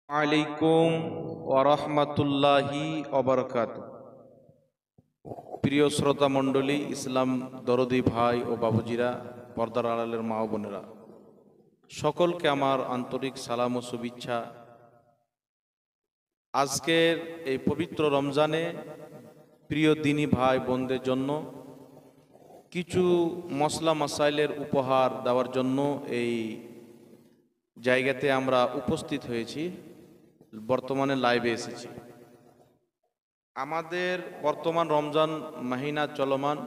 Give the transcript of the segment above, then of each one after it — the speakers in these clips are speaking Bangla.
আলাইকুম ওরহমতুল্লাহি অবরকাত। প্রিয় শ্রোতা মণ্ডলী, ইসলাম দরদি ভাই ও বাবুজিরা, পর্দার আড়ালের মা ও বোনেরা, সকলকে আমার আন্তরিক সালাম ও শুভেচ্ছা। আজকের এই পবিত্র রমজানে প্রিয় দিনী ভাই বোনদের জন্য কিছু মশলা মাসাইলের উপহার দেওয়ার জন্য এই জায়গাতে আমরা উপস্থিত হয়েছি, বর্তমানে লাইভে এসেছি। আমাদের বর্তমান রমজান মাহিনা চলমান।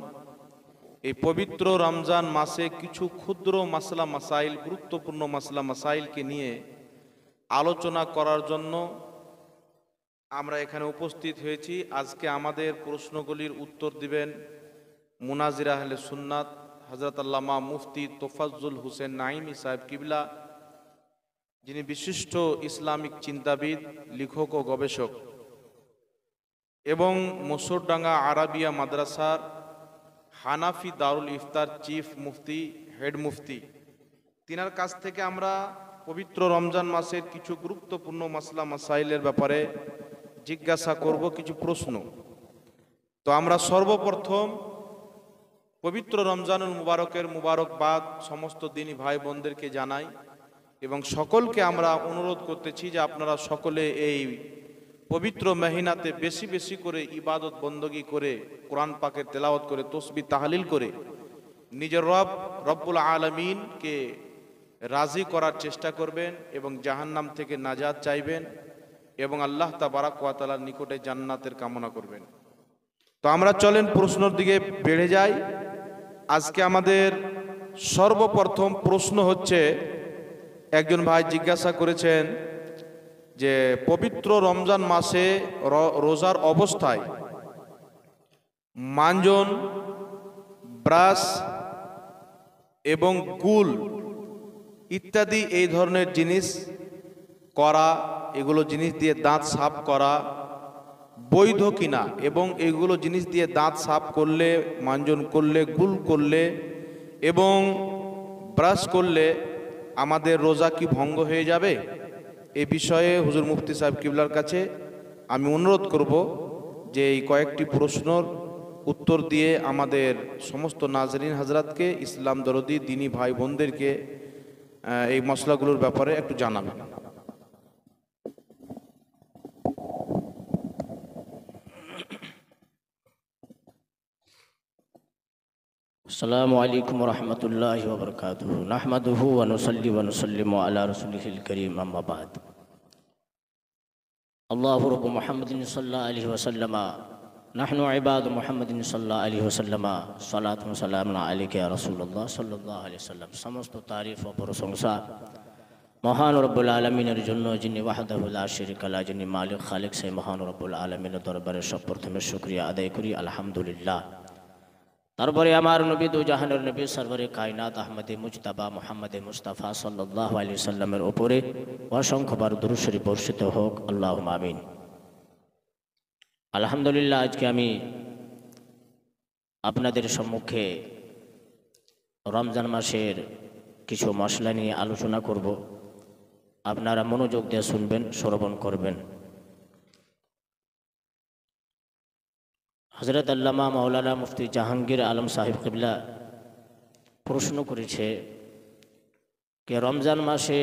এই পবিত্র রমজান মাসে কিছু ক্ষুদ্র মাসলা মাসাইল, গুরুত্বপূর্ণ মাসলা মাসাইলকে নিয়ে আলোচনা করার জন্য আমরা এখানে উপস্থিত হয়েছি। আজকে আমাদের প্রশ্নগুলির উত্তর দিবেন মুনাজির আহলে সুন্নাত হযরত আল্লামা মুফতি তোফাজ্জল হোসেন নাইমি সাহেব কিবলা, যিনি বিশিষ্ট ইসলামিক চিন্তাবিদ, লেখক ও গবেষক এবং মসুরডাঙ্গা আরাবিয়া মাদ্রাসার হানাফি দারুল ইফতার চিফ মুফতি, হেড মুফতি। তিনার কাছ থেকে আমরা পবিত্র রমজান মাসের কিছু গুরুত্বপূর্ণ মাসলা মাসাইলের ব্যাপারে জিজ্ঞাসা করব, কিছু প্রশ্ন। তো আমরা সর্বপ্রথম পবিত্র রমজানুল মুবারকের মুবারকবাদ সমস্ত দিনী ভাই বোনদেরকে জানাই এবং সকলকে আমরা অনুরোধ করতেছি যে আপনারা সকলে এই পবিত্র মহিনাতে বেশি বেশি করে ইবাদত বন্দগি করে, কোরআন পাকের তেলাওয়াত করে, তসবিহ তাহলিল করে নিজের রব্বুল আলামিনকে রাজি করার চেষ্টা করবেন এবং জাহান্নাম থেকে নাজাত চাইবেন এবং আল্লাহ তাবারাক ওয়া তাআলার নিকটে জান্নাতের কামনা করবেন। তো আমরা চলেন প্রশ্নের দিকে বেড়ে যাই। আজকে আমাদের সর্বপ্রথম প্রশ্ন হচ্ছে, একজন ভাই জিজ্ঞাসা করেছেন যে পবিত্র রমজান মাসে রোজার অবস্থায় মাঞ্জন, ব্রাশ এবং গুল ইত্যাদি এই ধরনের জিনিস করা, এগুলো জিনিস দিয়ে দাঁত সাফ করা বৈধ কিনা, এবং এগুলো জিনিস দিয়ে দাঁত সাফ করলে, মাঞ্জন করলে, গুল করলে এবং ব্রাশ করলে আমাদের রোজা কি ভঙ্গ হয়ে যাবে? এ বিষয়ে হুজুর মুফতি সাহেব কিবলার কাছে আমি অনুরোধ করব যে এই কয়েকটি প্রশ্নের উত্তর দিয়ে আমাদের সমস্ত নাজরিন হাজরাতকে, ইসলাম দরদি দিনী ভাই বোনদেরকে এই মশলাগুলোর ব্যাপারে একটু জানাবেন। আসসালামু আলাইকুম রহমতুল্লাহি ওয়া বারাকাতুহু। নাহমাদুহু ওয়া নুসাল্লি ওয়া নুসাল্লিমু আলা রাসূলিহিল কারীম, আম্মা বাদ। আল্লাহু রাব্বু মুহাম্মাদিন সাল্লাল্লাহু আলাইহি ওয়া সাল্লামা, নাহনু ইবাদু মুহাম্মাদিন সাল্লাল্লাহু আলাইহি ওয়া সাল্লামা, সালাতু ওয়া সালামুন আলাইকা ইয়া রাসূলুল্লাহ সাল্লাল্লাহু আলাইহি ওয়াসাল্লাম। সমস্ত তারিফ ও প্রশংসা মহান রব্বুল আলামিনের জন্য, যিনি ওয়াহদাহু লা শারীকা লাহু, যিনি মালিক খালিক, সেই মহান রব্বুল আলামিনের দরবারে সর্বপ্রথমে শুকরিয়া আদায় করি, আলহামদুলিল্লাহ। তারপরে আমার নবী দু জাহানের নবী সরওয়ারে কায়নাত আহমদে মুজতাবা মুহাম্মদে মুস্তাফা সাল্লাল্লাহু আলাইহি সাল্লামের উপরে অসংখ্যবার দুরূদ শরীফ বর্ষিত হোক, আল্লাহুম্মা আমিন। আলহামদুলিল্লাহ, আজকে আমি আপনাদের সম্মুখে রমজান মাসের কিছু মশলা নিয়ে আলোচনা করব। আপনারা মনোযোগ দিয়ে শুনবেন, শ্রবণ করবেন। হযরত আল্লামা মাওলানা মুফতি জাহাঙ্গীর আলম সাহেব কিবলা প্রশ্ন করেছে যে রমজান মাসে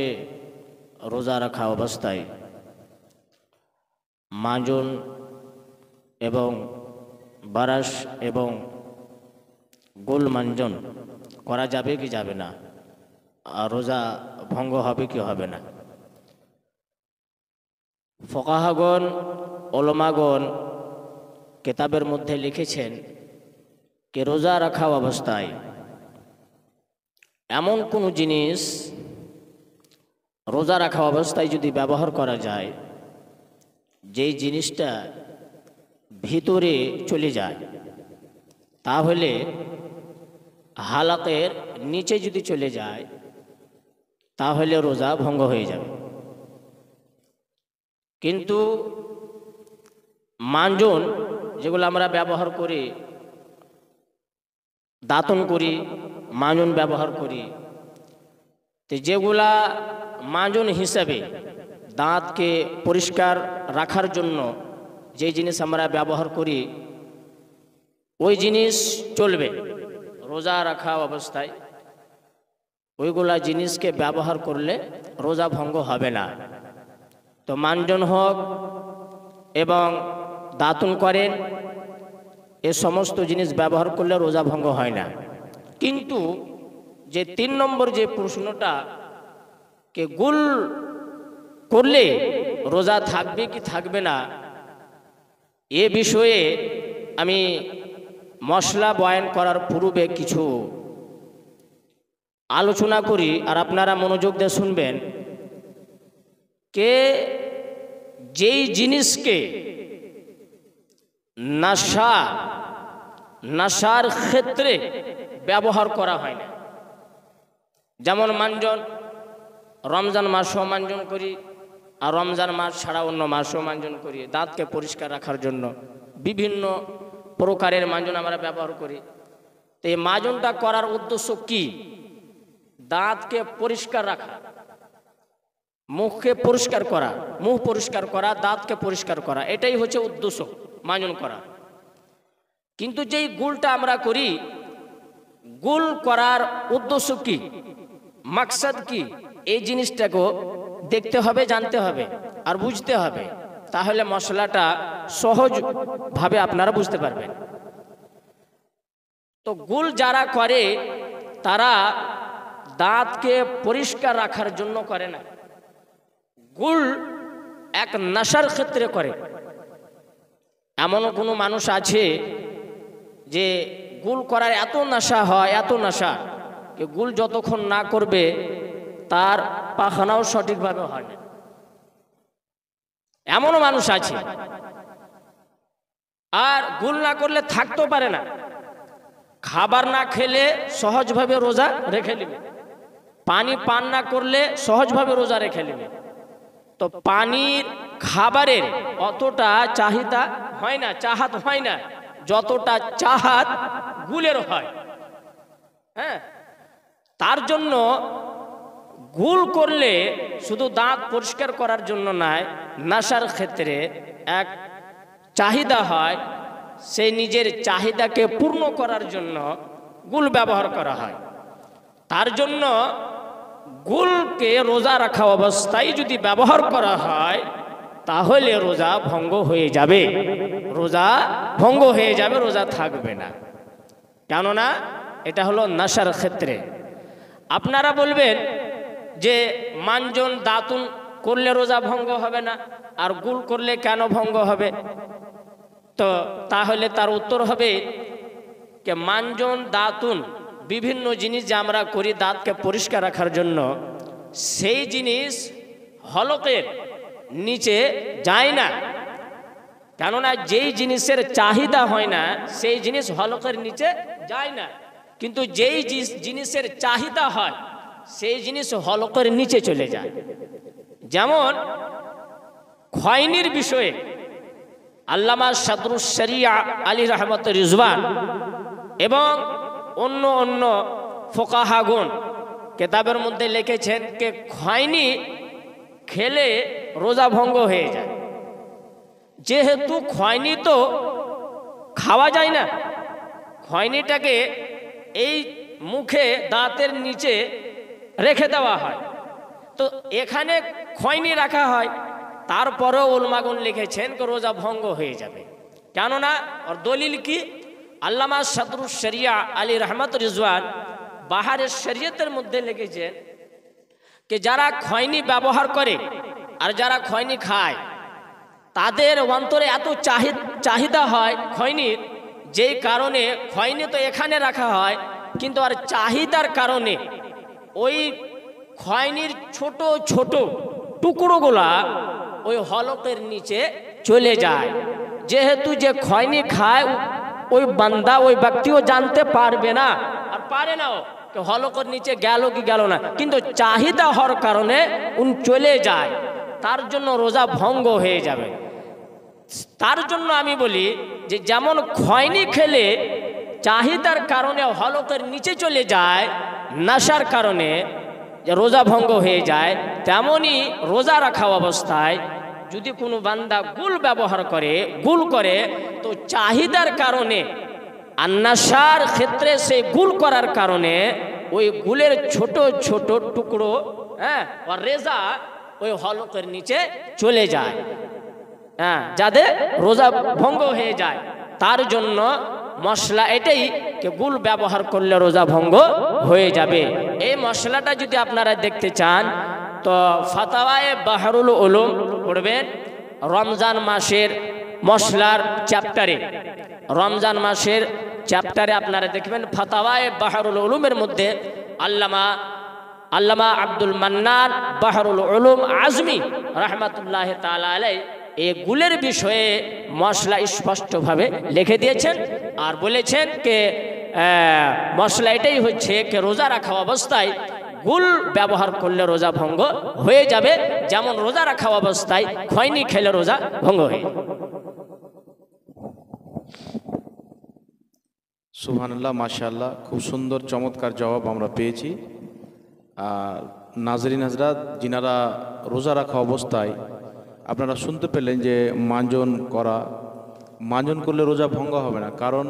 রোজা রাখা অবস্থায় মাজন এবং বারাস এবং গোল মাঞ্জন করা যাবে কি যাবে না, আর রোজা ভঙ্গ হবে কি হবে না? ফকাহাগণ, ওলামাগণ কেতাবের মধ্যে লিখেছেন যে রোজা রাখা অবস্থায় এমন কোনো জিনিস রোজা রাখা অবস্থায় যদি ব্যবহার করা যায়, যেই জিনিসটা ভিতরে চলে যায়, তাহলে হালাতের নিচে যদি চলে যায় তাহলে রোজা ভঙ্গ হয়ে যাবে। কিন্তু মাঞ্জন যেগুলো আমরা ব্যবহার করি, দাঁতন করি, মাঞ্জন ব্যবহার করি, তো যেগুলা মাজন হিসাবে দাঁতকে পরিষ্কার রাখার জন্য যে জিনিস আমরা ব্যবহার করি ওই জিনিস চলবে রোজা রাখা অবস্থায়। ওইগুলা জিনিসকে ব্যবহার করলে রোজা ভঙ্গ হবে না। তো মাঞ্জন হোক এবং দাঁতুন করেন, এ সমস্ত জিনিস ব্যবহার করলে রোজা ভঙ্গ হয় না। কিন্তু যে 3 নম্বর যে প্রশ্নটা, কে গুল করলে রোজা থাকবে কি থাকবে না, এ বিষয়ে আমি মশলা বয়ান করার পূর্বে কিছু আলোচনা করি, আর আপনারা মনোযোগ দিয়ে শুনবেন। কে যেই জিনিসকে নাশার ক্ষেত্রে ব্যবহার করা হয় না, যেমন মাঞ্জন, রমজান মাসও মাঞ্জন করি, আর রমজান মাস ছাড়া অন্য মাসও মাঞ্জন করি। দাঁতকে পরিষ্কার রাখার জন্য বিভিন্ন প্রকারের মাঞ্জন আমরা ব্যবহার করি। তো এই মাজনটা করার উদ্দেশ্য কি? দাঁতকে পরিষ্কার রাখা, মুখকে পরিষ্কার করা, মুখ পরিষ্কার করা, দাঁতকে পরিষ্কার করা, এটাই হচ্ছে উদ্দেশ্য মাজন করা। কিন্তু যেই গুলটা আমরা করি, গুল করার উদ্দেশ্য কি, মাকসাদ কি, এই জিনিসটাকেও দেখতে হবে, জানতে হবে আর বুঝতে হবে। তাহলে মশলাটা সহজভাবে আপনারা বুঝতে পারবেন। তো গুল যারা করে তারা দাঁতকে পরিষ্কার রাখার জন্য করে না, গুল এক নেশার ক্ষেত্রে করে। এমন কোনো মানুষ আছে যে গুল করার এত নেশা হয়, এত নেশা, গুল যতক্ষণ না করবে তার পায়খানাও সঠিকভাবে হয় না। এমনও মানুষ আছে। আর গুল না করলে থাকতেও পারে না, খাবার না খেলে সহজভাবে রোজা রেখে নেবে, পানি পান না করলে সহজভাবে রোজা রেখে নেবে। তো পানির খাবারের অতটা চাহিদা হয় না, চাহাত হয় না, যতটা চাহাত গুলের হয়। হ্যাঁ, তার জন্য গুল করলে শুধু দাঁত পরিষ্কার করার জন্য নয়, নেশার ক্ষেত্রে এক চাহিদা হয়, সেই নিজের চাহিদাকে পূর্ণ করার জন্য গুল ব্যবহার করা হয়। তার জন্য গুলকে রোজা রাখা অবস্থায় যদি ব্যবহার করা হয় তাহলে রোজা ভঙ্গ হয়ে যাবে, রোজা ভঙ্গ হয়ে যাবে, রোজা থাকবে না। কেননা এটা হলো নেশার ক্ষেত্রে। আপনারা বলবেন যে মাঞ্জন দাঁতুন করলে রোজা ভঙ্গ হবে না, আর গুল করলে কেন ভঙ্গ হবে? তো তাহলে তার উত্তর হবে যে মাঞ্জন দাঁতুন বিভিন্ন জিনিস যা আমরা করি দাঁতকে পরিষ্কার রাখার জন্য, সেই জিনিস হলকের নিচে যায় না। কেননা যেই জিনিসের চাহিদা হয় না সেই জিনিস হলকের নিচে যায় না, কিন্তু যেই জিনিসের চাহিদা হয় সেই জিনিস হলকের নিচে চলে যায়। যেমন খয়নির বিষয়ে আল্লামা সাদরুস শরিয়া আলী রহমত রিজওয়ান এবং অন্য অন্য ফোকাহাগুন কেতাবের মধ্যে লিখেছেন যে খয়নি খেলে রোজা ভঙ্গ হয়ে যায়। যেহেতু খয়নি তো খাওয়া যায় না, খয়নিটাকে এই মুখে দাঁতের নিচে রেখে দেওয়া হয়, তো এখানে খয়নি রাখা হয়, তারপরেও উলমাগুন লিখেছেন যে রোজা ভঙ্গ হয়ে যাবে। কেননা আর দলিল কি? আল্লামা সাদরুস শরিয়া আলী রহমত রিজওয়ান বাহারের শরীয়তের মধ্যে লিখেছেন যে যারা খয়নি ব্যবহার করে আর যারা খয়নি খায় তাদের অন্তরে এত চাহিদা হয় খয়নির, যেই কারণে খয়নি তো এখানে রাখা হয়, কিন্তু আর চাহিদার কারণে ওই খয়নির ছোট ছোট টুকরোগুলা ওই হলকের নিচে চলে যায়। যেহেতু যে খয়নি খায় ওই বান্দা ওই ব্যক্তিও জানতে পারবে না, আর পারে নাও হলকের নিচে গেল কি গেল না, কিন্তু চাহিদা হওয়ার কারণে চলে যায়, তার জন্য রোজা ভঙ্গ হয়ে যাবে। তার জন্য আমি বলি যে যেমন খয়নি খেলে চাহিদার কারণে হলকের নিচে চলে যায় নেশার কারণে, যে রোজা ভঙ্গ হয়ে যায়, তেমনি রোজা রাখা অবস্থায় যদি কোনো বান্দা গুল ব্যবহার করে, গুল করে, তো চাহিদার কারণে আন্নাসার ক্ষেত্রে সেই গুল করার কারণে ওই গুলের ছোট ছোট টুকরো, হ্যাঁ, আর রেজা ওই হলকের নিচে চলে যায়, হ্যাঁ, যাদের রোজা ভঙ্গ হয়ে যায়। তার জন্য মশলা এটাই যে গুল ব্যবহার করলে রোজা ভঙ্গ হয়ে যাবে। এই মশলাটা যদি আপনারা দেখতে চান তো ফাতাওয়ায়ে বাহরুল উলুম পড়বেন, রমজান মাসের মশলার চ্যাপ্টারে, রমজান মাসের চ্যাপ্টারে আপনারা দেখবেন ফাতাওয়ায়ে বাহরুল উলুমের মধ্যে আল্লামা আব্দুল মান্নান বাহরুল উলুম আজমি রহমাতুল্লাহ তাআলা আলাইহি এই গুলের বিষয়ে মশলা স্পষ্টভাবে লিখে দিয়েছেন আর বলেছেন যে মশলা এটাই হচ্ছে যে রোজা রাখা অবস্থায় গুল ব্যবহার করলে রোজা ভঙ্গ হয়ে যাবে, যেমন রোজা রাখা অবস্থায় খৈনি খেলে রোজা ভঙ্গ হয়ে যাবে। সুবহানাল্লাহ, মাশাআল্লাহ, খুব সুন্দর চমৎকার জবাব আমরা পেয়েছি। আর নাজরিন হযরত, যিনারা রোজা রাখা অবস্থায় আপনারা শুনতে পেলেন যে মাঞ্জন করা, মাঞ্জন করলে রোজা ভঙ্গ হবে না, কারণ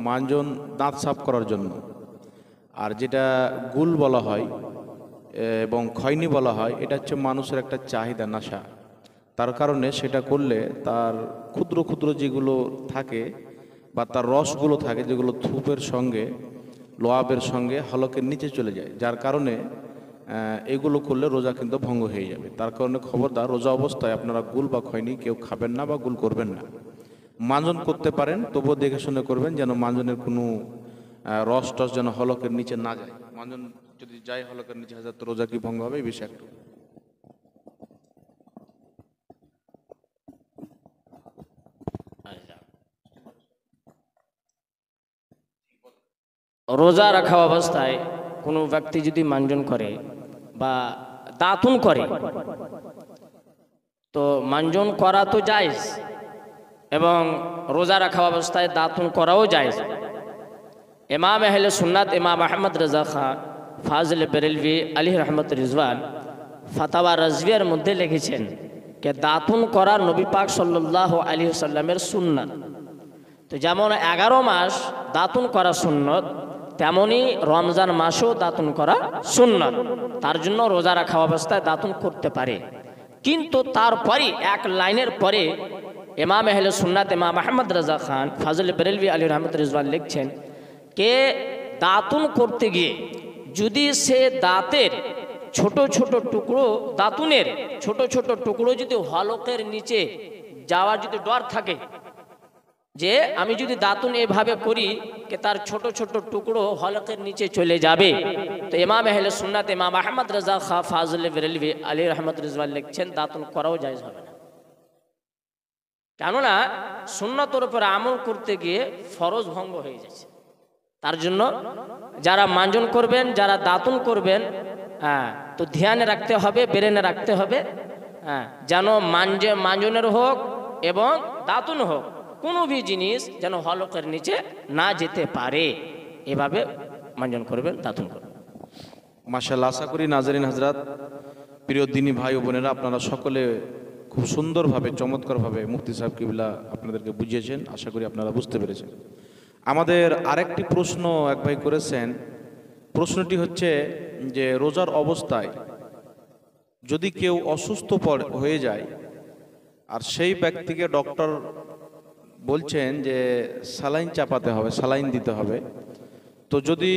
মাঞ্জন দাঁত সাফ করার জন্য। আর যেটা গুল বলা হয় এবং খৈনি বলা হয়, এটা হচ্ছে মানুষের একটা চাহিদা, নেশা। তার কারণে সেটা করলে তার ক্ষুদ্র ক্ষুদ্র যেগুলো থাকে বা তার রসগুলো থাকে, যেগুলো থুপের সঙ্গে লোয়াবের সঙ্গে হলকের নিচে চলে যায়, যার কারণে এগুলো করলে রোজা কিন্তু ভঙ্গ হয়ে যাবে। তার কারণে খবরদার, রোজা অবস্থায় আপনারা গুল বা খৈনি কেউ খাবেন না বা গুল করবেন না। মাঞ্জন করতে পারেন, তবুও দেখে শুনে করবেন, যেন মাঞ্জনের কোনো রস টস যেন হলকের নিচে না যায়। মাঞ্জন যদি যায় হলকের নিচে, হাজার তো রোজা কি ভঙ্গ হবে, এই বিষয়ে একটু রোজা রাখা অবস্থায় কোনো ব্যক্তি যদি মাঞ্জন করে বা দাঁতুন করে, তো মাঞ্জন করা তো জায়েজ এবং রোজা রাখা অবস্থায় দাঁতুন করাও জায়েজ। ইমাম আহলে সুন্নাত ইমাম আহমদ রাজা খান ফাজল বেরেলভি আলাইহি রহমত রিজওয়ান ফাতাওয়া রাজভিয়ার মধ্যে লিখেছেন যে দাঁতুন করা নবী পাক সাল্লাল্লাহু আলাইহি ওয়াসাল্লামের সুন্নাত। তো যেমন 11 মাস দাঁতুন করা সুন্নত, তেমনি রমজান মাসেও দাঁতুন করা সুন্নত। তার জন্য রোজা রাখা অবস্থায় দাঁতুন করতে পারে, কিন্তু তারপরে এক লাইনের পরে ইমাম আহলে সুন্নাত ইমাম আহমদ রাজা খান ফাজল বেরেলভি আলাইহি রহমত রিজওয়ান লিখছেন কে দাঁতুন করতে গিয়ে যদি সে দাঁতের ছোট ছোট টুকরো, দাঁতুনের ছোট ছোট টুকরো যদি হলকের নিচে যাওয়ার যদি ডর থাকে, যে আমি যদি দাঁতুন এভাবে করি যে তার ছোট ছোট টুকরো হলকের নিচে চলে যাবে, তো ইমাম আহলে সুন্নাত ইমাম আহমদ রাজা খান ফাজল বেরেলভি আলাইহি রহমত রিজওয়ান লিখছেন দাঁতুন করাও জায়েজ হবে না। কেননা সুন্নতের উপর আমল করতে গিয়ে ফরজ ভঙ্গ হয়ে যাচ্ছে। তার জন্য যারা মাঞ্জন করবেন, যারা দাঁতুন করবেন, হ্যাঁ, তো ধ্যানে রাখতে হবে, ব্রেনে রাখতে হবে, হ্যাঁ, যেন মাঞ্জনের হোক এবং দাঁতুন হোক কোনো ভি জিনিস যেন হলকের নিচে না যেতে পারে, এভাবে মাঞ্জন করবেন, দাঁতুন করবেন। মাশাআল্লাহ, আশা করি নাজরিন হযরত, প্রিয় দিনী ভাই ও বোনেরা, আপনারা সকলে খুব সুন্দরভাবে চমৎকারভাবে মুফতি সাহেব কিবলা আপনাদেরকে বুঝিয়েছেন। আশা করি আপনারা বুঝতে পেরেছেন। আমাদের আরেকটি প্রশ্ন এক ভাই করেছেন। প্রশ্নটি হচ্ছে যে রোজার অবস্থায় যদি কেউ অসুস্থ হয়ে যায় আর সেই ব্যক্তিকে ডক্টর বলছেন যে স্যালাইন চাপাতে হবে, স্যালাইন দিতে হবে, তো যদি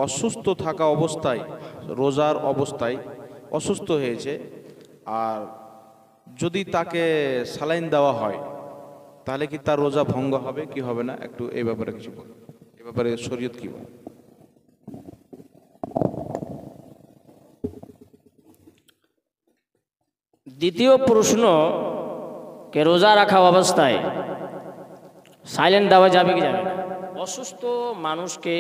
অসুস্থ থাকা অবস্থায়, রোজার অবস্থায় অসুস্থ হয়েছে আর যদি তাকে স্যালাইন দেওয়া হয়, তাহলে কি তার রোজা ভঙ্গ হবে কি হবে না, একটু এই ব্যাপারে কিছু বলুন। এ ব্যাপারে শরীয়ত কি বলে? দ্বিতীয় প্রশ্ন, কে রোজা রাখা অবস্থায় সাইলেন্ট দেওয়া যাবে কি যাবে না? অসুস্থ মানুষকে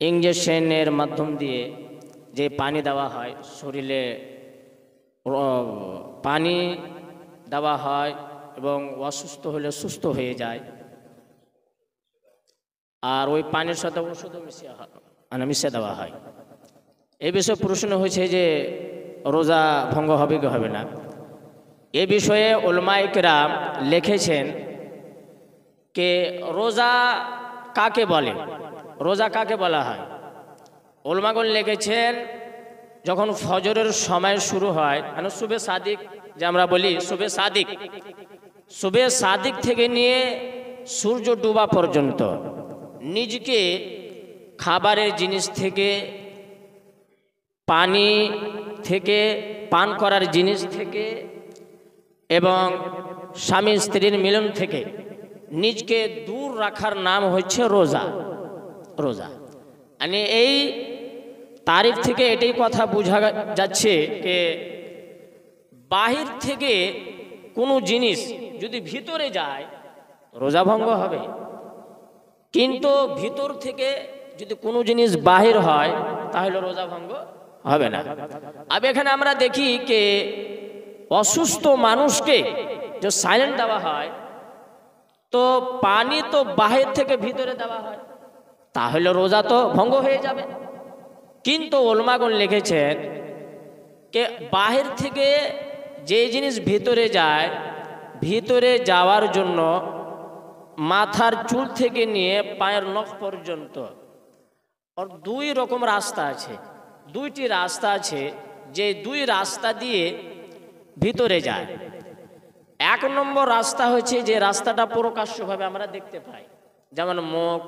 ইঞ্জেকশনের মাধ্যম দিয়ে যে পানি দেওয়া হয়, শরীরে পানি দেওয়া হয় এবং অসুস্থ হলে সুস্থ হয়ে যায়, আর ওই পানির সাথে ওষুধও মিশিয়ে দেওয়া হয়। এ বিষয়ে প্রশ্ন হয়েছে যে রোজা ভঙ্গ হবে কি হবে না। এ বিষয়ে উলামায়ে কেরাম লিখেছেন কে রোজা কাকে বলে, রোজা কাকে বলা হয়। উলামাগণ লিখেছেন যখন ফজরের সময় শুরু হয়, মানে সুবে সাদিক যে আমরা বলি, সুবে সাদিক থেকে নিয়ে সূর্য ডুবা পর্যন্ত নিজকে খাবারের জিনিস থেকে, পানি থেকে, পান করার জিনিস থেকে এবং স্বামী স্ত্রীর মিলন থেকে নিজকে দূর রাখার নাম হচ্ছে রোজা। রোজা মানে এই তারিখ থেকে এটাই কথা বোঝা যাচ্ছে যে বাহির থেকে কোনো জিনিস যদি ভিতরে যায় রোজা ভঙ্গ হবে, কিন্তু ভিতর থেকে যদি কোনো জিনিস বাহির হয় তাহলে রোজা ভঙ্গ হবে না। अब এখানে আমরা দেখি যে অসুস্থ মানুষকে যে সাইলেন্ট দেওয়া হয়, তো পানি তো বাহির থেকে ভিতরে দেওয়া হয়, তাহলে রোজা তো ভঙ্গ হয়ে যাবে। কিন্তু উলামাগণ লিখেছেন যে বাহির থেকে যে জিনিস ভিতরে যায়, ভিতরে যাওয়ার জন্য মাথার চুল থেকে নিয়ে পায়ের নখ পর্যন্ত আর দুই রকম রাস্তা আছে, দুইটি রাস্তা আছে, যে দুই রাস্তা দিয়ে ভিতরে যায়। এক নম্বর রাস্তা হচ্ছে যে রাস্তাটা প্রকাশ্যভাবে আমরা দেখতে পাই, যেমন মুখ,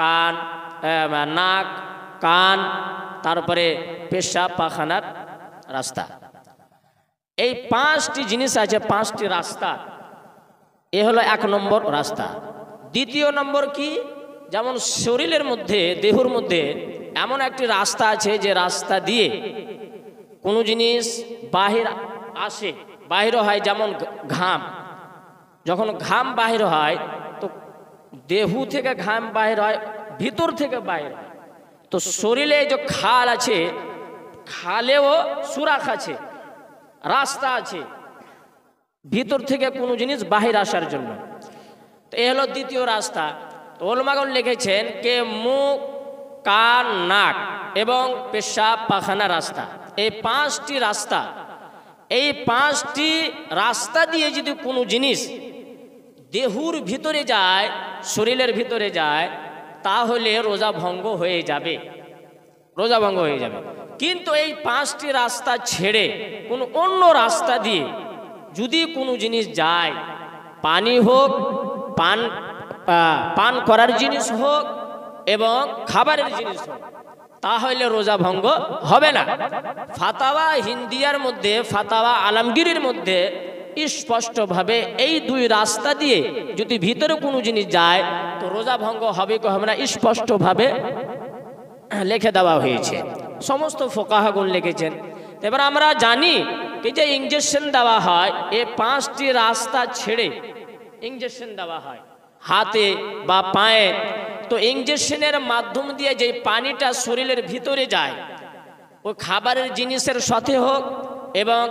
কান, নাক, কান, তারপরে পেশাব পায়খানার রাস্তা। এই পাঁচটি জিনিস আছে, পাঁচটি রাস্তা। এ হলো এক নম্বর রাস্তা। দ্বিতীয় নম্বর কি, যেমন শরীরের মধ্যে, দেহের মধ্যে এমন একটি রাস্তা আছে যে রাস্তা দিয়ে কোনো জিনিস বাহির আসে, বাহির হয়, যেমন ঘাম। যখন ঘাম বাহির হয় তো দেহু থেকে ঘাম বাহির হয়, ভিতর থেকে বাহির হয়। তো শরীরে যে খাল আছে, খালেও সুরাখ আছে, রাস্তা আছে ভিতর থেকে কোনো জিনিস বাহির আসার জন্য। তো এ হলো দ্বিতীয় রাস্তা। তো উলামাগণ লিখেছেন কে মুখ, কান, নাক এবং পেশাব পায়খানা রাস্তা, এই পাঁচটি রাস্তা, এই পাঁচটি রাস্তা দিয়ে যদি কোনো জিনিস দেহুর ভিতরে যায়, শরীরের ভিতরে যায়, তাহলে রোজা ভঙ্গ হয়ে যাবে, রোজা ভঙ্গ হয়ে যাবে। কিন্তু এই পাঁচটি রাস্তা ছেড়ে কোনো অন্য রাস্তা দিয়ে যদি কোনো জিনিস যায়, পানি হোক, পান করার জিনিস হোক এবং খাবারের জিনিস হোক, তাহলে রোজা ভঙ্গ হবে না। ফাতাওয়া হিন্দিয়ার মধ্যে, ফাতাওয়া আলমগীরের মধ্যে স্পষ্টভাবে এই দুই রাস্তা দিয়ে যদি ভিতরে কোনো জিনিস যায় তো রোজা ভঙ্গ হবে কি হবে না স্পষ্টভাবে লিখে দেওয়া হয়েছে, সমস্ত ফোকাহাগুন লিখেছেন। এবার আমরা জানি এই যে ইনজেকশন দেওয়া হয়, এই পাঁচটি রাস্তা ছেড়ে ইনজেকশন দেওয়া হয় হাতে বা পায়ে। তো ইনজেকশনের মাধ্যম দিয়ে যে পানিটা শরীরের ভিতরে যায়, ওই খাবারের জিনিসের সাথে হোক এবং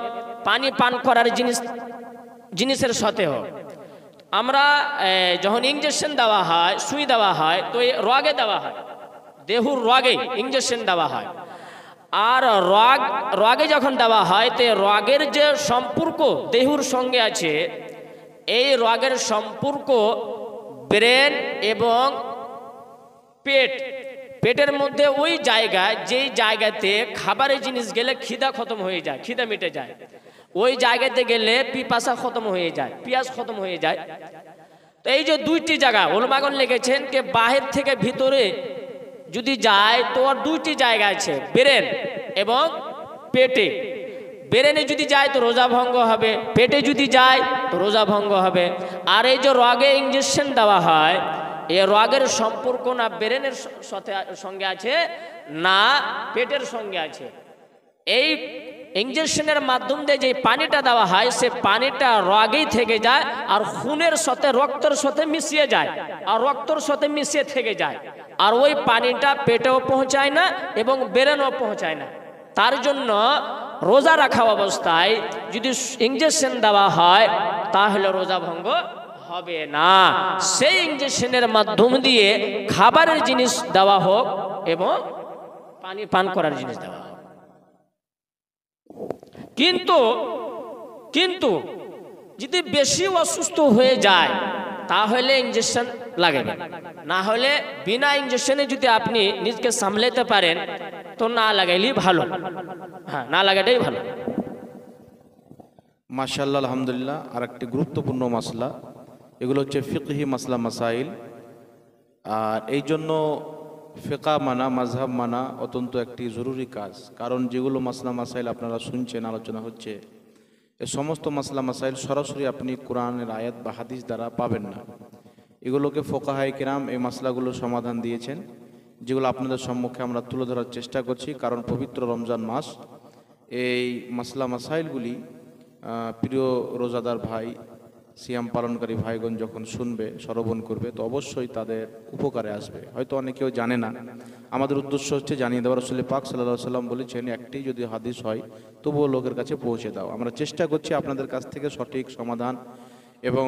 পানি পান করার জিনিসের সাথে হোক, আমরা যখন ইনজেকশন দেওয়া হয়, সুই দেওয়া হয়, তো এই রগে দেওয়া হয়, দেহুর রগে ইনজেকশন দেওয়া হয়। আর রগে যখন দেওয়া হয় তো রগের যে সম্পর্ক দেহুর সঙ্গে আছে, এই রগের সম্পর্ক ব্রেন এবং পেটের মধ্যে ওই জায়গায়, যেই জায়গাতে খাবারের জিনিস গেলে খিদা খতম হয়ে যায়, খিদা মিটে যায়, ওই জায়গাতে গেলে পিপাসা খতম হয়ে যায়, পিয়াস খতম হয়ে যায়। তো এই যে দুইটি জায়গা উলামাগণ লিখেছেন যে বাহির থেকে ভিতরে যদি যায় তো আর দুইটি জায়গা আছে, ব্রেন এবং পেটে। ব্রেনে যদি যায় তো রোজা ভঙ্গ হবে, পেটে যদি যায় তো রোজা ভঙ্গ হবে। আর এই যে রগে ইনজেকশন দেওয়া হয়, এই রগের সম্পর্ক না ব্রেনের সঙ্গে আছে না পেটের সঙ্গে আছে। এই ইনজেকশনের মাধ্যম দিয়ে যে পানিটা দেওয়া হয়, সে পানিটা রগেই থেকে যায় আর খুনের সাথে, রক্তের সাথে মিশিয়ে যায় আর রক্তর সাথে মিশিয়ে থেকে যায়, আর ওই পানিটা পেটেও পৌঁছায় না এবং ব্রেনেও পৌঁছায় না। তার জন্য রোজা রাখা অবস্থায় যদি ইনজেকশন দেওয়া হয় তাহলে রোজা ভঙ্গ হবে না। সেই ইনজেকশনের মাধ্যম দিয়ে খাবারের জিনিস দেওয়া হোক এবং পানি পান করার জিনিস দেওয়া হোক। কিন্তু কিন্তু যদি বেশি অসুস্থ হয়ে যায় তাহলে ইনজেকশন লাগাবেন, না হলে বিনা ইনজেকশনে যদি আপনি নিজকে সামলাতে পারেন তো না লাগাইলেই ভালো। হ্যাঁ, না লাগাটাই ভালো। মাশাআল্লাহ, আলহামদুলিল্লাহ। আর একটি গুরুত্বপূর্ণ মাসলা, এগুলো হচ্ছে ফিকহি মাসলা মাসাইল। আর এই জন্য ফিকা মানা, মাযহাব মানা অত্যন্ত একটি জরুরি কাজ। কারণ যেগুলো মাসলা মাসাইল আপনারা শুনছেন, আলোচনা হচ্ছে, এ সমস্ত মাসলা মাসাইল সরাসরি আপনি কোরআনের আয়াত বা হাদিস দ্বারা পাবেন না। এগুলোকে ফোকাহায়ে কিরাম এই মাসলাগুলোর সমাধান দিয়েছেন, যেগুলো আপনাদের সম্মুখে আমরা তুলে ধরার চেষ্টা করছি। কারণ পবিত্র রমজান মাস, এই মাসলা মাসাইলগুলি প্রিয় রোজাদার ভাই, সিয়াম পালনকারী ভাইগণ যখন শুনবে, শ্রবণ করবে, তো অবশ্যই তাদের উপকারে আসবে। হয়তো অনেকেও জানে না, আমাদের উদ্দেশ্য হচ্ছে জানিয়ে দেওয়া। রাসূল পাক সাল্লাল্লাহু আলাইহি সাল্লাম বলেছেন, একটি যদি হাদিস হয় তবুও লোকের কাছে পৌঁছে দাও। আমরা চেষ্টা করছি আপনাদের কাছ থেকে সঠিক সমাধান এবং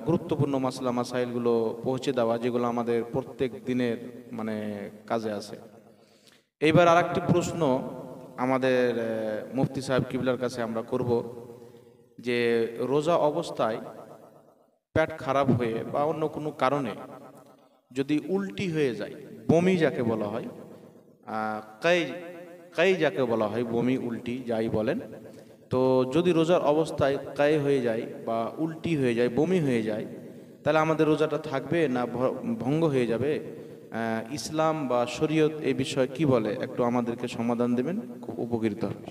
গুরুত্বপূর্ণ মাসলা মাসাইলগুলো পৌঁছে দেওয়া, যেগুলো আমাদের প্রত্যেক দিনের কাজে আসে। এইবার আর একটি প্রশ্ন আমাদের মুফতি সাহেব কিবলার কাছে আমরা করব, যে রোজা অবস্থায় পেট খারাপ হয়ে বা অন্য কোনো কারণে যদি উল্টি হয়ে যায়, বমি যাকে বলা হয়, কাই যাকে বলা হয়, বমি উল্টি যাই বলেন, তো যদি রোজার অবস্থায় কাই হয়ে যায় বা উল্টি হয়ে যায়, বমি হয়ে যায়, তাহলে আমাদের রোজাটা থাকবে না ভঙ্গ হয়ে যাবে? ইসলাম বা শরীয়ত এই বিষয়ে কি বলে, একটু আমাদেরকে সমাধান দেবেন, খুব উপকৃত হবে।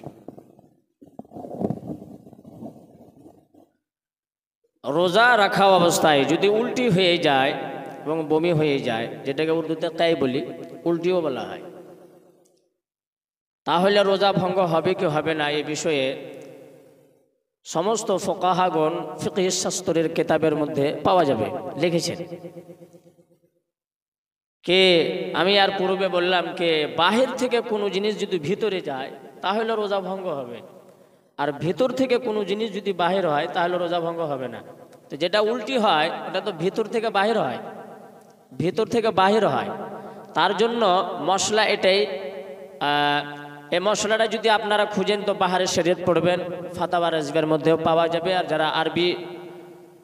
রোজা রাখা অবস্থায় যদি উল্টি হয়ে যায় এবং বমি হয়ে যায়, যেটাকে উর্দুতে কাই বলি, উল্টিও বলা হয়, তাহলে রোজা ভঙ্গ হবে কি হবে না এই বিষয়ে সমস্ত ফোকাহাগণ ফিকহ শাস্ত্রের কিতাবের মধ্যে পাওয়া যাবে, লিখেছেন। কে আমি আর পূর্বে বললাম কে বাহির থেকে কোনো জিনিস যদি ভিতরে যায় তাহলে রোজা ভঙ্গ হবে, আর ভিতর থেকে কোনো জিনিস যদি বাহির হয় তাহলে রোজা ভঙ্গ হবে না। তো যেটা উল্টি হয় ওটা তো ভিতর থেকে বাহির হয়, ভিতর থেকে বাহির হয়। তার জন্য মশলা এটাই, এই মশলাটা যদি আপনারা খুঁজেন তো বাহারে শরীয়ত পড়বেন, ফাতাওয়া রাজবের মধ্যেও পাওয়া যাবে। আর যারা আরবি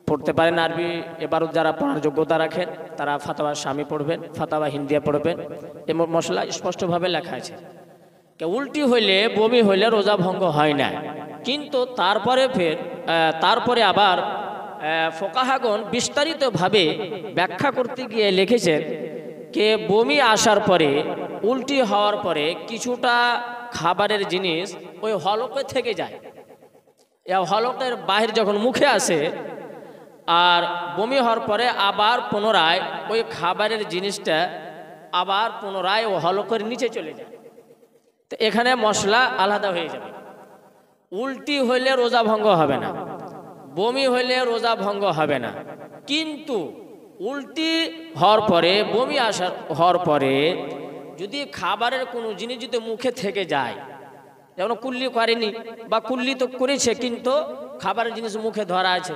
পড়তে পারেন, আরবি এবারও যারা পড়ার যোগ্যতা রাখেন তারা ফাতাওয়া শামি পড়বেন, ফাতাওয়া হিন্দিয়া পড়বেন। এই মশলা স্পষ্টভাবে লেখা আছে। উল্টি হইলে, বমি হইলে রোজা ভঙ্গ হয় না, কিন্তু তারপরে আবার ফোকাহাগণ বিস্তারিতভাবে ব্যাখ্যা করতে গিয়ে লিখেছেন কে বমি আসার পরে, উল্টি হওয়ার পরে কিছুটা খাবারের জিনিস ওই হলকে থেকে যায়, হলকের বাহির যখন মুখে আসে, আর বমি হওয়ার পরে আবার পুনরায় ওই খাবারের জিনিসটা আবার পুনরায় ও হলকের নিচে চলে যায়। তো এখানে মশলা আলাদা হয়ে যাবে। উল্টি হইলে রোজা ভঙ্গ হবে না, বমি হইলে রোজা ভঙ্গ হবে না, কিন্তু উল্টি হওয়ার পরে, বমি হওয়ার পরে যদি খাবারের কোনো জিনিস যদি মুখে থেকে যায়, যেমন কুল্লি করেনি বা কুল্লি তো করেছে কিন্তু খাবারের জিনিস মুখে ধরা আছে,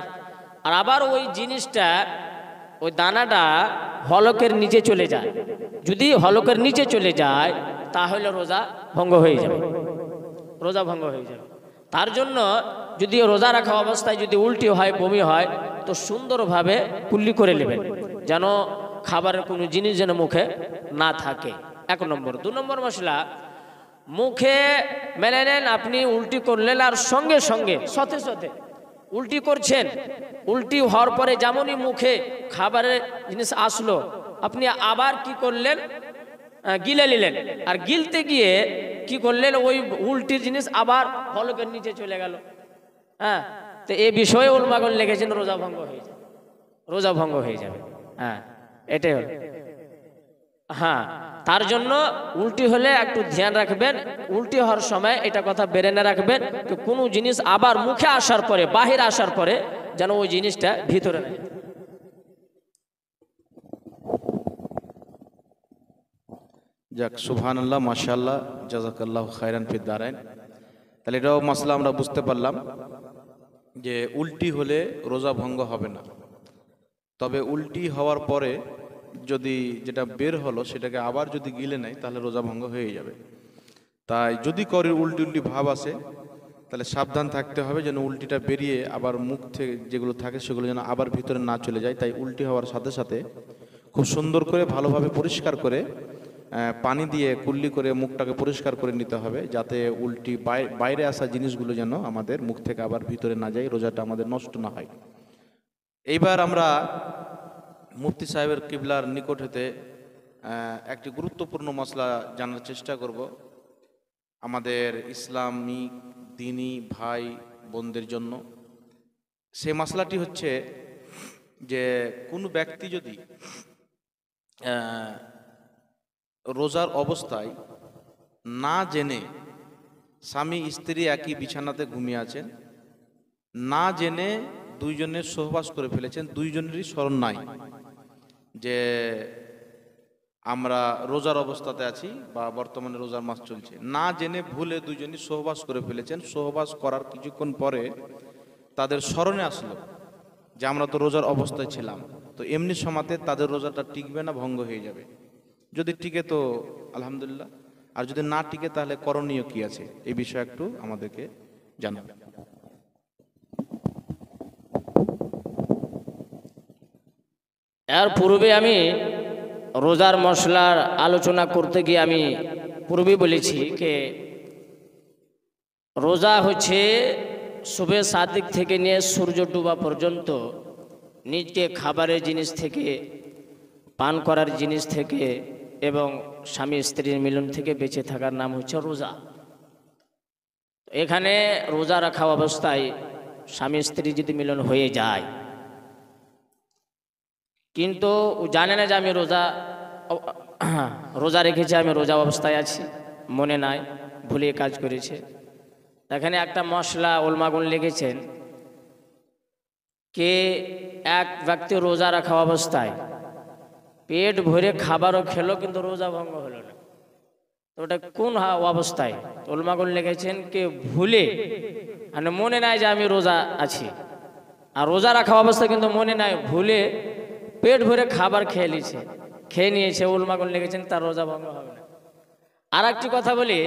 আর আবার ওই জিনিসটা, ওই দানাটা হলকের নিচে চলে যায়, যদি হলকের নিচে চলে যায় তাহলে রোজা ভঙ্গ হয়ে যাবে, রোজা ভঙ্গ হয়ে যাবে। তার জন্য যদি রোজা রাখা অবস্থায় যদি উল্টি হয়, বমি হয়, তো সুন্দরভাবে কুল্লি করে নেবেন, যেন খাবারের কোনো জিনিস যেন মুখে না থাকে। 1 নম্বর। 2 নম্বর মশলা, মুখে মেনে নেন আপনি উল্টি করলেন, আর সঙ্গে সঙ্গে সাথে উল্টি করছেন, উল্টি হওয়ার পরে যেমনই মুখে খাবারের জিনিস আসলো, আপনি আবার কি করলেন, গিলে নিলেন, আর গিলতে গিয়ে কি করলেন, ওই উল্টির জিনিস আবার হলকের নিচে চলে গেল। হ্যাঁ, তো এই বিষয়ে উলামাগণ লিখেছেন রোজা ভঙ্গ হয়ে যাবে, রোজা ভঙ্গ হয়ে যাবে। হ্যাঁ, এটাই হলো। হ্যাঁ, তার জন্য উল্টি হলে একটু ধ্যান রাখবেন, উল্টি হওয়ার সময় এটা কথা বেরেনে রাখবেন, কোনো জিনিস আবার মুখে আসার পরে, বাহির আসার পরে যেন ওই জিনিসটা ভিতরে না। যাক, সুবহানাল্লাহ, মাশাআল্লাহ, জাযাকাল্লাহু খায়রান ফিদ দারাইন। তাহলে এটাও মাসলা আমরা বুঝতে পারলাম যে উল্টি হলে রোজা ভঙ্গ হবে না, তবে উল্টি হওয়ার পরে যদি যেটা বের হলো সেটাকে আবার যদি গিলে নেয় তাহলে রোজা ভঙ্গ হয়ে যাবে। তাই যদি করে উল্টি ভাব আসে তাহলে সাবধান থাকতে হবে যেন উল্টিটা বেরিয়ে আবার মুখ থেকে যেগুলো থাকে সেগুলো যেন আবার ভিতরে না চলে যায়। তাই উল্টি হওয়ার সাথে সাথে খুব সুন্দর করে ভালোভাবে পরিষ্কার করে পানি দিয়ে কুল্লি করে মুখটাকে পরিষ্কার করে নিতে হবে, যাতে উল্টি বাইরে আসা জিনিসগুলো যেন আমাদের মুখ থেকে আবার ভিতরে না যায়, রোজাটা আমাদের নষ্ট না হয়। এইবার আমরা মুফতি সাহেবের কিবলার নিকট হতে একটি গুরুত্বপূর্ণ মসলা জানার চেষ্টা করব আমাদের ইসলামী দিনী ভাই বোনদের জন্য। সেই মশলাটি হচ্ছে যে কোনো ব্যক্তি যদি রোজার অবস্থায় না জেনে স্বামী স্ত্রী একই বিছানাতে ঘুমিয়ে আছেন, না জেনে দুইজনের সহবাস করে ফেলেছেন, দুইজনেরই স্মরণ নাই যে আমরা রোজার অবস্থাতে আছি বা বর্তমানে রোজার মাস চলছে, না জেনে ভুলে দুইজনই সহবাস করে ফেলেছেন। সহবাস করার কিছুক্ষণ পরে তাদের স্মরণে আসলো যে আমরা তো রোজার অবস্থায় ছিলাম, তো এমনি সময়তে তাদের রোজাটা টিকবে না, ভঙ্গ হয়ে যাবে। যদি টিকে তো আলহামদুলিল্লাহ, আর যদি না টিকে তাহলে করণীয় কি আছে এই বিষয়ে একটু আমাদেরকে জানাবেন। এর পূর্বে আমি রোজার মশলার আলোচনা করতে গিয়ে আমি পূর্বে বলেছি যে রোজা হচ্ছে শুভে সাদিক থেকে নিয়ে সূর্য ডুবা পর্যন্ত নিজকে খাবারের জিনিস থেকে, পান করার জিনিস থেকে এবং স্বামী স্ত্রীর মিলন থেকে বেঁচে থাকার নাম হচ্ছে রোজা। এখানে রোজা রাখা অবস্থায় স্বামী স্ত্রী যদি মিলন হয়ে যায়, কিন্তু ও জানে না যে আমি রোজা রেখেছি, আমি রোজা অবস্থায় আছি, মনে নাই, ভুলে কাজ করেছে। এখানে একটা মশলা ওলমাগুন লিখেছেন কে এক ব্যক্তি রোজা রাখা অবস্থায় পেট ভরে খাবারও খেলো কিন্তু রোজা ভঙ্গ হলো না, তো ওটা কোন অবস্থায়? ওলমাগুন লিখেছেন কে ভুলে, মানে মনে নাই যে আমি রোজা আছি, আর রোজা রাখা অবস্থায় কিন্তু মনে নাই, ভুলে পেট ভরে খাবার খেয়ে নিয়েছে, উলমাগুন লেগেছেন, তার রোজা ভঙ্গ হবে না। আর একটি কথা বলি,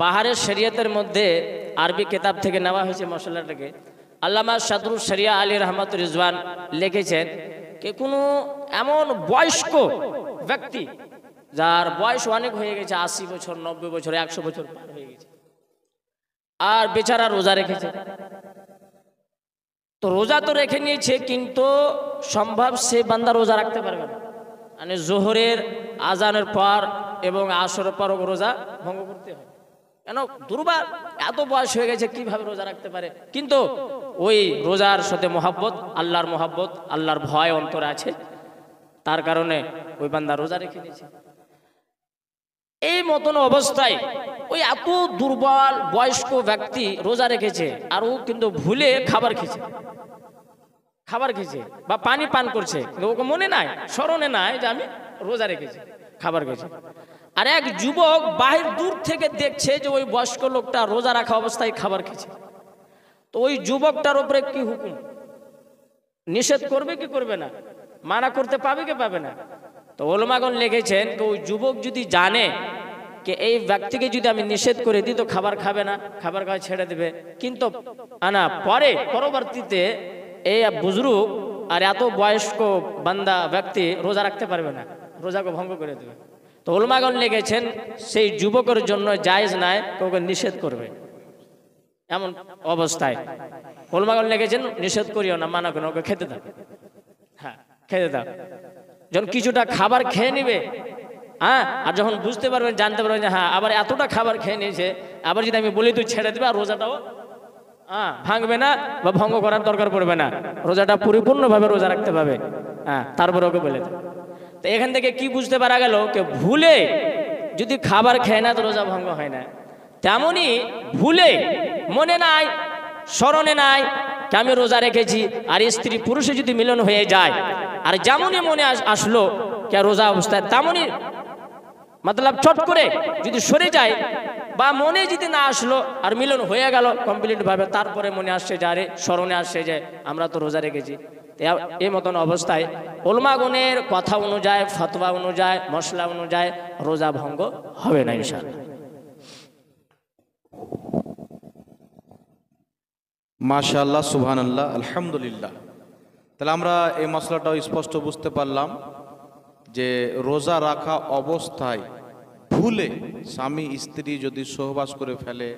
বাহারের শরিয়তের মধ্যে আরবি কিতাব থেকে নেওয়া হয়েছে মশলাটাকে। আল্লামা সাদরুল শরিয়া আলী রহমত রিজওয়ান লিখেছেন যে কোনো এমন বয়স্ক ব্যক্তি যার বয়স অনেক হয়ে গেছে, 80 বছর, 90 বছর, 100 বছর পার হয়ে গেছে, আর বেচারা রোজা রেখেছে। তো রোজা তো রেখে নিয়েছে, কিন্তু সম্ভব সে বান্দা রোজা রাখতে পারবে না, মানে জোহরের আজানের পর এবং আসরের পর রোজা ভঙ্গ করতে হয়। কেন? দুর্বল, এত বয়স হয়ে গেছে, কিভাবে রোজা রাখতে পারে? কিন্তু ওই রোজার সাথে মহব্বত, আল্লাহর মহব্বত, আল্লাহর ভয় অন্তরে আছে, তার কারণে ওই বান্দা রোজা রেখে নিয়েছে। এই মতন অবস্থায় ওই এত দুর্বল বয়স্ক ব্যক্তি রোজা রেখেছে, আর ও কিন্তু ভুলে খাবার খেয়েছে বা পানি পান করছে, ওকে মনে নাই, স্মরণে নাই যে আমি রোজা রেখেছি, খাবার খেয়েছে। আর এক যুবক বাহির দূর থেকে দেখছে যে ওই বয়স্ক লোকটা রোজা রাখা অবস্থায় খাবার খেয়েছে, তো ওই যুবকটার উপরে কি হুকুম? নিষেধ করবে কি করবে না? মানা করতে পাবে কি পাবে না? তো ওলমাগণ লিখেছেন ওই যুবক যদি জানে যে এই ব্যক্তিকে যদি আমি নিষেধ করে দিই তো খাবার খাবে না, খাবার খাওয়া ছেড়ে দেবে, কিন্তু পরবর্তীতে এই বুজরুগ আর এত বয়স্ক বান্দা ব্যক্তি রোজা রাখতে পারবে না, রোজাকে ভঙ্গ করে দেবে। তো ওলমাগণ লিখেছেন সেই যুবকের জন্য জায়েজ নাই, কাউকে নিষেধ করবে এমন অবস্থায়। ওলমাগণ লিখেছেন নিষেধ করিও না, মানা করো, ওকে খেতে দাও, হ্যাঁ খেতে দাও। যখন কিছুটা খাবার খেয়ে নিবে, হ্যাঁ, আর যখন বুঝতে পারবেন, জানতে পারবেন যে হ্যাঁ আবার এতটা খাবার খেয়ে নিয়েছে, আবার যদি আমি বলি তুই ছেড়ে দিবে, আর রোজাটাও ভাঙবে না বা ভঙ্গ করার দরকার পড়বে না, রোজাটা পরিপূর্ণভাবে রোজা রাখতে পারবে, হ্যাঁ, তারপরে ওকে বলে দেবে। তো এখান থেকে কি বুঝতে পারা গেল, কে ভুলে যদি খাবার খেয়ে না তো রোজা ভঙ্গ হয় না, তেমনি ভুলে মনে নাই, স্মরণে নাই যে আমি রোজা রেখেছি, আর স্ত্রী পুরুষে যদি মিলন হয়ে যায়, আর যেমনই মনে আসলো কে রোজা অবস্থায়, তেমনই মতলব চট করে যদি সরে যায় বা মনে যদি না আসলো আর মিলন হয়ে গেল কমপ্লিট ভাবে, তারপরে মনে আসছে যে আরে স্মরণে আসছে যে আমরা তো রোজা রেখেছি, এই মতন অবস্থায় ওলমাগণের কথা অনুযায়ী, ফতোয়া অনুযায়ী, মশলা অনুযায়ী রোজা ভঙ্গ হবে না ইনশাআল্লাহ। মাশাআল্লাহ, সুবহানাল্লাহ, আলহামদুলিল্লাহ। তাহলে আমরা এই মশলাটাও স্পষ্ট বুঝতে পারলাম যে রোজা রাখা অবস্থায় ভুলে স্বামী স্ত্রী যদি সহবাস করে ফেলে,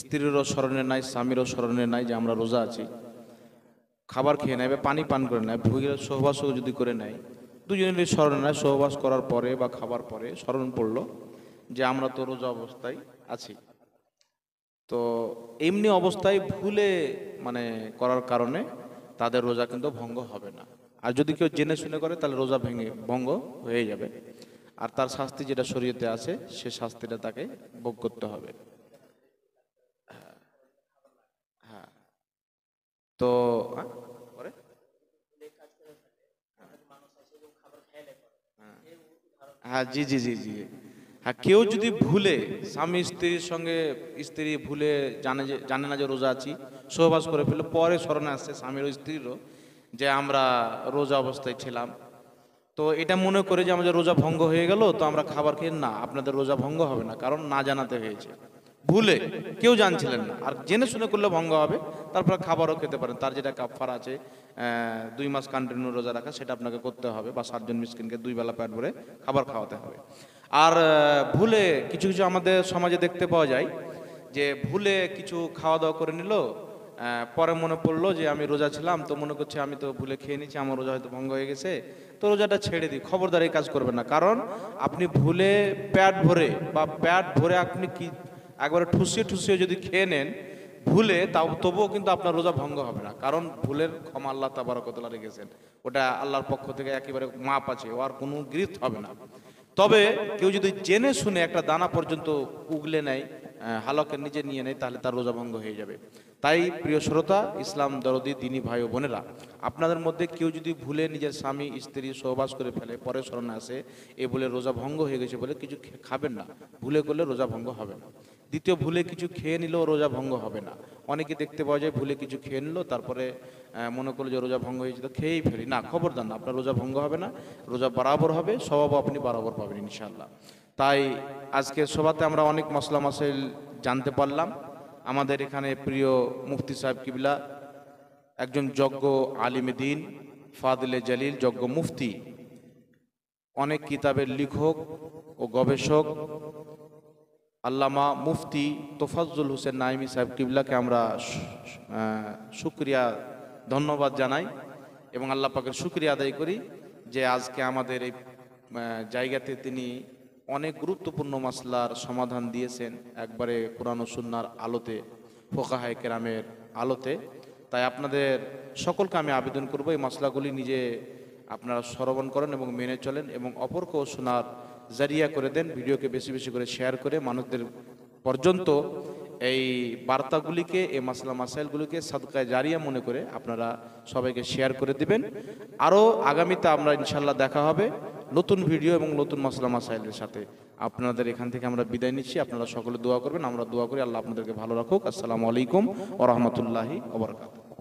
স্ত্রীরও স্মরণে নাই, স্বামীরও স্মরণে নাই যে আমরা রোজা আছি, খাবার খেয়ে নেয় বা পানি পান করে নেয়, ভুলে সহবাসও যদি করে নেয়, দুজনেরই স্মরণে নেয়, সহবাস করার পরে বা খাবার পরে স্মরণ পড়লো যে আমরা তো রোজা অবস্থায় আছি, তো এমনি অবস্থায় ভুলে মানে করার কারণে তাদের রোজা কিন্তু ভঙ্গ হবে না। আর যদি কেউ জেনে শুনে করে তাহলে রোজা ভঙ্গ হয়ে যাবে, আর তার শাস্তি যেটা শরীয়তে আছে সে শাস্তিটা তাকে ভোগ করতে হবে। হ্যাঁ, তো পরে? হ্যাঁ, জি জি জি জি। হ্যাঁ, কেউ যদি ভুলে স্বামী স্ত্রীর সঙ্গে, স্ত্রী ভুলে জানে না যে রোজা আছি, সহবাস করে ফেলে, পরে স্মরণে আসছে স্বামীর ও স্ত্রীরও যে আমরা রোজা অবস্থায় ছিলাম, তো এটা মনে করে যে আমাদের রোজা ভঙ্গ হয়ে গেল, তো আমরা খাবার খেয়ে, না, আপনাদের রোজা ভঙ্গ হবে না, কারণ না জানাতে হয়েছে, ভুলে কেউ জানছিলেন না। আর জেনে শুনে করলে ভঙ্গ হবে, তারপর খাবারও খেতে পারেন, তার যেটা কাফারা আছে 2 মাস কন্টিনিউ রোজা রাখা, সেটা আপনাকে করতে হবে, বা 7 জন মিসকিনকে 2 বেলা পেট ভরে খাবার খাওয়াতে হবে। আর ভুলে কিছু কিছু আমাদের সমাজে দেখতে পাওয়া যায় যে ভুলে কিছু খাওয়া দাওয়া করে নিল, পরে মনে পড়লো যে আমি রোজা ছিলাম, তো মনে করছে আমি তো ভুলে খেয়ে নিচ্ছি, আমার রোজা হয়তো ভঙ্গ হয়ে গেছে, তো রোজাটা ছেড়ে দিই। খবরদার এই কাজ করবেন না, কারণ আপনি ভুলে পেট ভরে আপনি কি একবারে ঠুসিয়ে ঠুসিয়ে যদি খেয়ে নেন ভুলে, তবুও কিন্তু আপনার রোজা ভঙ্গ হবে না, কারণ ভুলের ক্ষমা আল্লাহ তাবারক ওয়া তাআলা রেখেছেন, ওটা আল্লাহর পক্ষ থেকে একেবারে মাপ আছে, ও আর কোনো গৃহীত হবে না। তবে কেউ যদি জেনে শুনে একটা দানা পর্যন্ত উগলে নেয়, হালকের নিচে নিয়ে নেয়, তাহলে তার রোজা ভঙ্গ হয়ে যাবে। তাই প্রিয় শ্রোতা, ইসলাম দরদি দিনী ভাই ও বোনেরা, আপনাদের মধ্যে কেউ যদি ভুলে নিজের স্বামী স্ত্রী সহবাস করে ফেলে, পরে স্মরণে আসে এ বলে রোজা ভঙ্গ হয়ে গেছে বলে কিছু খাবেন না, ভুলে করলে রোজা ভঙ্গ হবে না। দ্বিতীয়, ভুলে কিছু খেয়ে নিলেও রোজা ভঙ্গ হবে না। অনেকে দেখতে পাওয়া যায় ভুলে কিছু খেয়ে নিল, তারপরে মনে করলো যে রোজা ভঙ্গ হয়েছে তো খেয়েই ফেলি, না, খবরদার না, আপনার রোজা ভঙ্গ হবে না, রোজা বরাবর হবে, স্বভাবও আপনি বরাবর পাবেন ইনশাআল্লাহ। তাই আজকে সভাতে আমরা অনেক মসলা মাসাইল জানতে পারলাম। আমাদের এখানে প্রিয় মুফতি সাহেব কিবলা, একজন যজ্ঞ আলিমে দ্বীন, ফাদিলে জালিল, যজ্ঞ মুফতি, অনেক কিতাবের লেখক ও গবেষক আল্লামা মুফতি তোফাজ্জল হোসেন নাইমি সাহেব কিবলাকে আমরা শুকরিয়া, ধন্যবাদ জানাই এবং আল্লাহ পাকের শুকরিয়া আদায় করি যে আজকে আমাদের এই জায়গাতে তিনি অনেক গুরুত্বপূর্ণ মাসলার সমাধান দিয়েছেন, একবারে কোরআন ও সুন্নাহর আলোতে, ফুকাহায়ে কেরামের আলোতে। তাই আপনাদের সকলকে আমি আবেদন করব এই মাসলাগুলি নিজে আপনারা শ্রবণ করেন এবং মেনে চলেন, এবং অপরকেও শোনার জারিয়া করে দেন, ভিডিওকে বেশি বেশি করে শেয়ার করে মানুষদের পর্যন্ত এই বার্তাগুলিকে, এই মাসলা মাসাইলগুলিকে সাদকায়ে জারিয়া মনে করে আপনারা সবাইকে শেয়ার করে দিবেন। আরও আগামীতে আমরা ইনশাল্লাহ দেখা হবে নতুন ভিডিও এবং নতুন মাসলা মাসাইলের সাথে। আপনাদের এখান থেকে আমরা বিদায় নিচ্ছি, আপনারা সকলে দোয়া করবেন, আমরা দোয়া করি আল্লাহ আপনাদেরকে ভালো রাখুক। আসসালামু আলাইকুম ওয়া রাহমাতুল্লাহি ওয়া বারাকাতুহু।